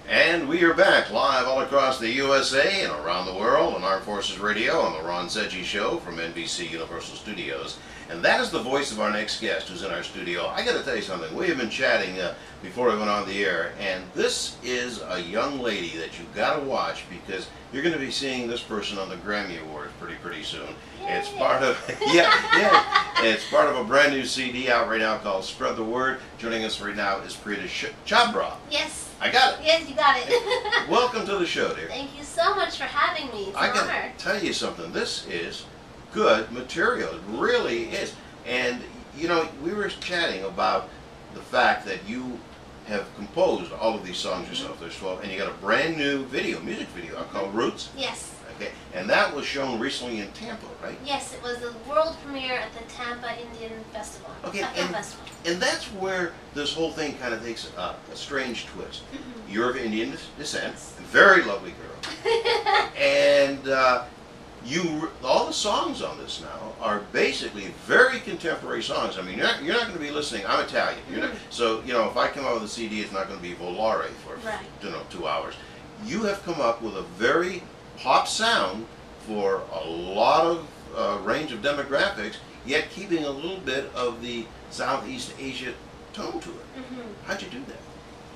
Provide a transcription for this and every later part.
And we are back live all across the USA and around the world on Armed Forces Radio on the Ron Seggi Show from NBC Universal Studios. And that is the voice of our next guest who's in our studio. I got to tell you something. We have been chatting before we went on the air, and this is a young lady that you've got to watch because you're going to be seeing this person on the Grammy Awards pretty soon. Yay. It's part of it's part of a brand new CD out right now called Spread the Word. Joining us right now is Prita Chhabra. Yes. I got it. Yes, you got it. Welcome to the show, dear. Thank you so much for having me. It's an honor. I got to tell you something. This is good material. It really is. And, you know, we were chatting about the fact that you have composed all of these songs yourself. There's 12, and you got a brand new music video called Roots. Yes. Okay, and that was shown recently in Tampa, right? Yes, it was the world premiere at the Tampa Indian Festival. Okay, Festival. And that's where this whole thing kind of takes a strange twist. You're of Indian descent, very lovely girl, and all the songs on this now are basically very contemporary songs. I mean, you're not going to be listening. I'm Italian. You're not, so you know, if I come out with a CD, it's not going to be Volare for 2 hours. You have come up with a very pop sound for a lot of range of demographics, yet keeping a little bit of the Southeast Asia tone to it. How'd you do that?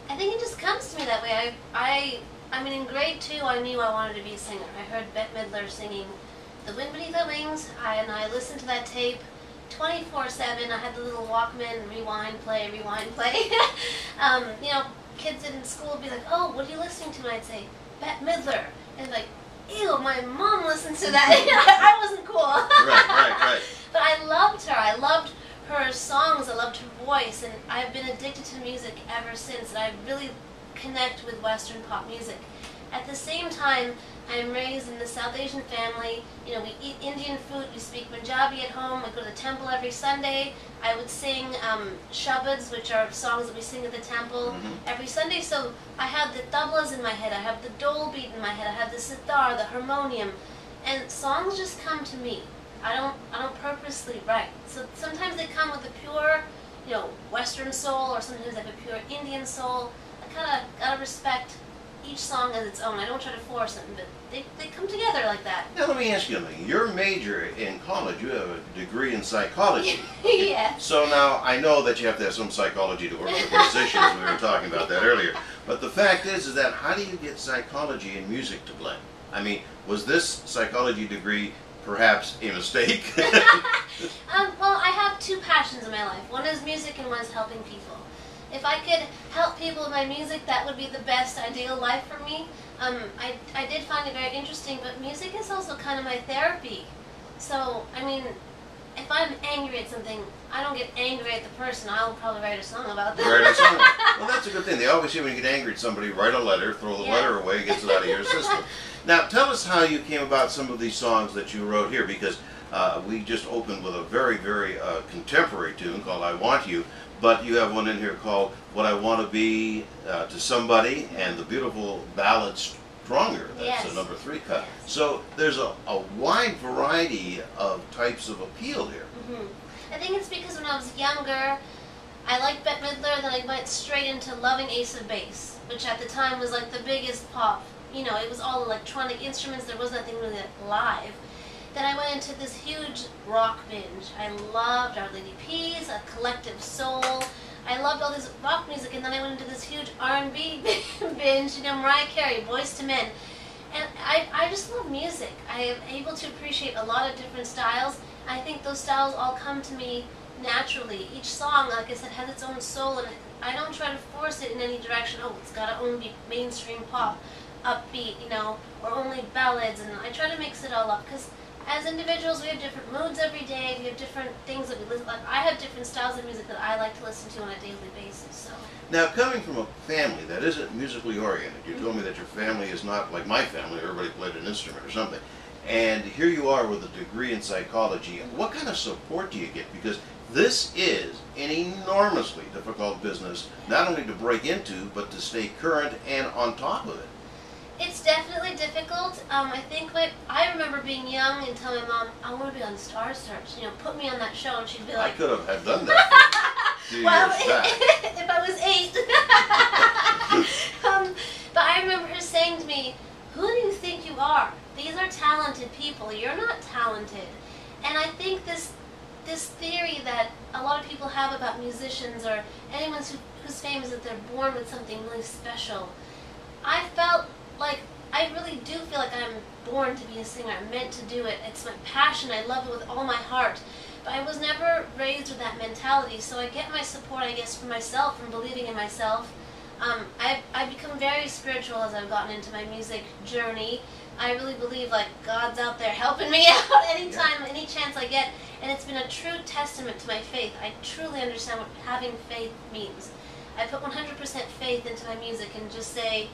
I think it just comes to me that way. I mean, in grade 2, I knew I wanted to be a singer. I heard Bette Midler singing "The Wind Beneath Our Wings," and I listened to that tape 24/7. I had the little Walkman, rewind, play. You know, kids in school would be like, "Oh, what are you listening to?" And I'd say, "Bette Midler," and like, "Ew, my mom listens to that." I wasn't cool. Right. But I loved her. I loved her songs. I loved her voice, and I've been addicted to music ever since. And I really connect with Western pop music. At the same time, I'm raised in the South Asian family. You know, we eat Indian food, we speak Punjabi at home, I go to the temple every Sunday. I would sing shabads, which are songs that we sing at the temple every Sunday. So I have the tablas in my head, I have the dole beat in my head, I have the sitar, the harmonium, and songs just come to me. I don't purposely write. So sometimes they come with a pure, you know, Western soul, or sometimes they have a pure Indian soul. I kind of gotta respect each song as its own. I don't try to force them, but they come together like that. Now let me ask you something. Your major in college, you have a degree in psychology. Yes. So now I know that you have to have some psychology to work with musicians. We were talking about that earlier. But the fact is that how do you get psychology and music to blend? I mean, was this psychology degree perhaps a mistake? Well, I have two passions in my life. One is music and one is helping people. If I could help people with my music, that would be the best ideal life for me. I did find it very interesting, but music is also kind of my therapy. So, I mean, if I'm angry at something, I don't get angry at the person. I'll probably write a song about that. Write a song. Well, that's a good thing. They always say when you get angry at somebody, write a letter, throw the letter away, gets it out of your system. Now, tell us how you came about some of these songs that you wrote here, because we just opened with a very contemporary tune called "I Want You," but you have one in here called "What I Want to Be to Somebody," and the beautiful ballad "Stronger." That's a number 3 cut. So there's a wide variety of types of appeal here. I think it's because when I was younger, I liked Bette Midler, then I went straight into loving Ace of Base, which at the time was like the biggest pop. You know, it was all electronic instruments, there was nothing really live. Then I went into this huge rock binge. I loved Our Lady Peace, A Collective Soul. I loved all this rock music, and then I went into this huge R&B binge, you know, Mariah Carey, Boyz II Men. And I just love music. I am able to appreciate a lot of different styles. I think those styles all come to me naturally. Each song, like I said, has its own soul, and I don't try to force it in any direction. Oh, it's got to only be mainstream pop, upbeat, you know, or only ballads, and I try to mix it all up, because as individuals, we have different moods every day. We have different things that we listen. Like, I have different styles of music that I like to listen to on a daily basis. So. Now, coming from a family that isn't musically oriented, you told me that your family is not like my family. Everybody played an instrument or something. And here you are with a degree in psychology. What kind of support do you get? Because this is an enormously difficult business, not only to break into, but to stay current and on top of it. It's definitely difficult. I think I remember being young and telling my mom, I want to be on Star Search. You know, put me on that show, and she'd be like, I could have done that. Well, if I was 8. But that they're born with something really special. I felt like, I really do feel like I'm born to be a singer. I'm meant to do it. It's my passion. I love it with all my heart. But I was never raised with that mentality, so I get my support, I guess, from myself, from believing in myself. I've become very spiritual as I've gotten into my music journey. I really believe like God's out there helping me out anytime, any chance I get, and it's been a true testament to my faith. I truly understand what having faith means. I put 100% faith into my music and just say,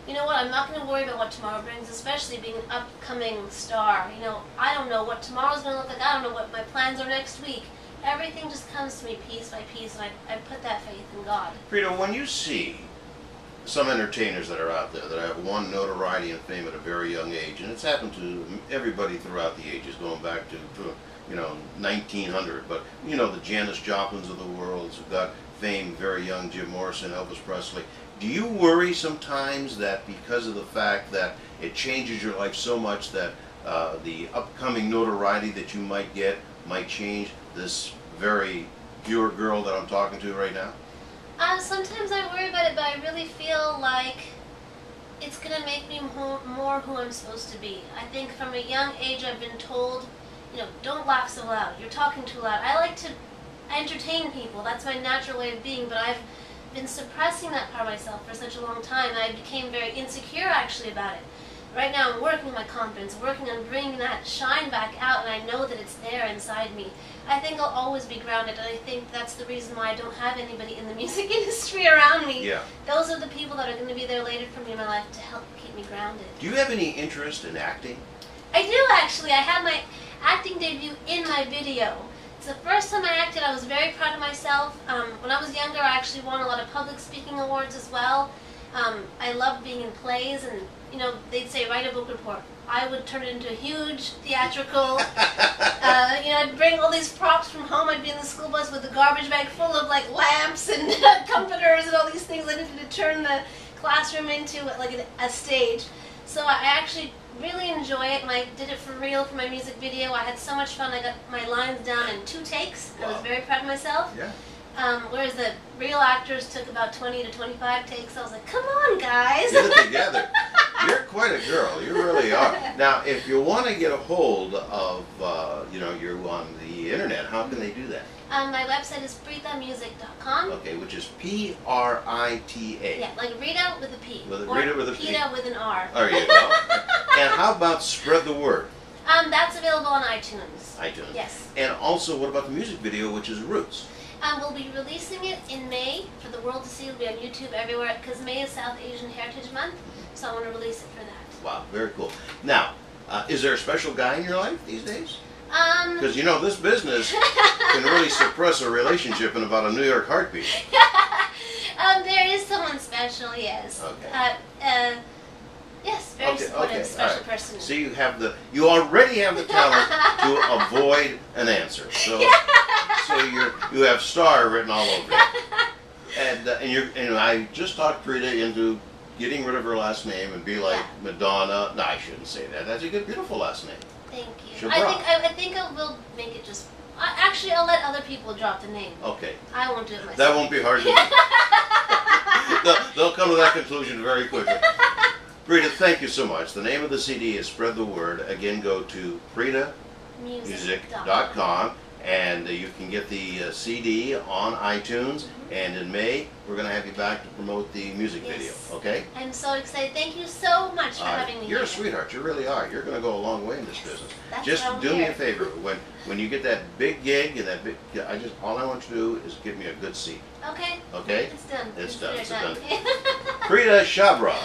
you know what, I'm not going to worry about what tomorrow brings, especially being an upcoming star. You know, I don't know what tomorrow's going to look like. I don't know what my plans are next week. Everything just comes to me piece by piece, and I put that faith in God. Prita, when you see some entertainers that are out there that have won notoriety and fame at a very young age, and it's happened to everybody throughout the ages, going back to you know, 1900, but you know, the Janis Joplins of the world who got fame very young, Jim Morrison, Elvis Presley. Do you worry sometimes that because of the fact that it changes your life so much that the upcoming notoriety that you might get might change this very pure girl that I'm talking to right now? Sometimes I worry about it, but I really feel like it's going to make me more who I'm supposed to be. I think from a young age I've been told, you know, don't laugh so loud, you're talking too loud. I like to entertain people, that's my natural way of being, but I've been suppressing that part of myself for such a long time, and I became very insecure actually about it. Right now I'm working on my confidence, working on bringing that shine back out, and I know that it's there inside me. I think I'll always be grounded, and I think that's the reason why I don't have anybody in the music industry around me. Yeah. Those are the people that are going to be there later for me in my life to help keep me grounded. Do you have any interest in acting? I do actually. I had my acting debut in my video. It's the first time I acted. I was very proud of myself. When I was younger, I actually won a lot of public speaking awards as well. I loved being in plays, and you know, they'd say write a book report. I would turn it into a huge theatrical. You know, I'd bring all these props from home. I'd be in the school bus with a garbage bag full of like lamps and comforters and all these things. I needed to turn the classroom into like a stage. So I actually really enjoy it, and I did it for real for my music video. I had so much fun. I got my lines down in 2 takes. Wow. I was very proud of myself. Yeah. Whereas the real actors took about 20 to 25 takes. I was like, come on, guys. Get it together. You're quite a girl. You really are. Now, if you want to get a hold of, you know, you're on the internet, how can they do that? My website is pritamusic.com. Okay, which is P-R-I-T-A. Yeah, like Rita with a P. Rita with a P. Pita with an R. There you go. And how about spread the word? That's available on iTunes. iTunes. Yes. And also, what about the music video, which is Roots? We'll be releasing it in May for the world to see. It'll be on YouTube everywhere, because May is South Asian Heritage Month, so I want to release it for that. Wow, very cool. Now, is there a special guy in your life these days? Because you know, this business can really suppress a relationship in about a New York heartbeat. There is someone special, yes. Okay. Yes, very supportive, special person. So you already have the talent to avoid an answer. So, so you have star written all over it. And I just talked Prita into getting rid of her last name and be like Madonna. No, I shouldn't say that. That's a good, beautiful last name. Thank you. Chhabra. I think I will make it just. Actually, I'll let other people drop the name. Okay. I won't do it myself. That won't be hard to do. They'll come to that conclusion very quickly. Prita, thank you so much. The name of the CD is Spread the Word. Again, go to pritamusic.com, and you can get the CD on iTunes. And in May, we're going to have you back to promote the music video. Okay? I'm so excited. Thank you so much for having me. You're a sweetheart. You really are. You're going to go a long way in this business. Just do me a favor. When you get that big gig and that big, all I want you to do is give me a good seat. Okay. Okay? It's done. It's done. It's done. Prita Chhabra.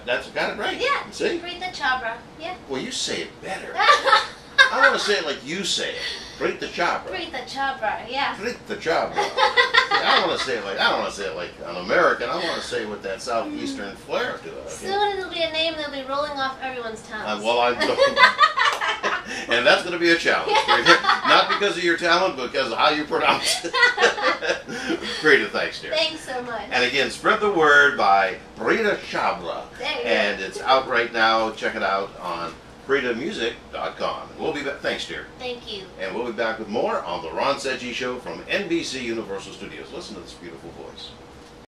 That's got it right. Yeah. See? Prita Chhabra. Yeah. Well, you say it better. I want to say it like you say it. Prita Chhabra. Prita Chhabra. Yeah. Prita Chhabra. I don't want to say it like an American. I want to say it with that southeastern flair to it. Okay? Soon it'll be a name that'll be rolling off everyone's tongues. And that's going to be a challenge. Not because of your talent, but because of how you pronounce it. Prita, thanks, dear. Thanks so much. And again, Spread the Word by Prita Chhabra. And it's out right now. Check it out on pritamusic.com. We'll be back. Thanks, dear. Thank you. And we'll be back with more on the Ron Seggi Show from NBC Universal Studios. Listen to this beautiful voice.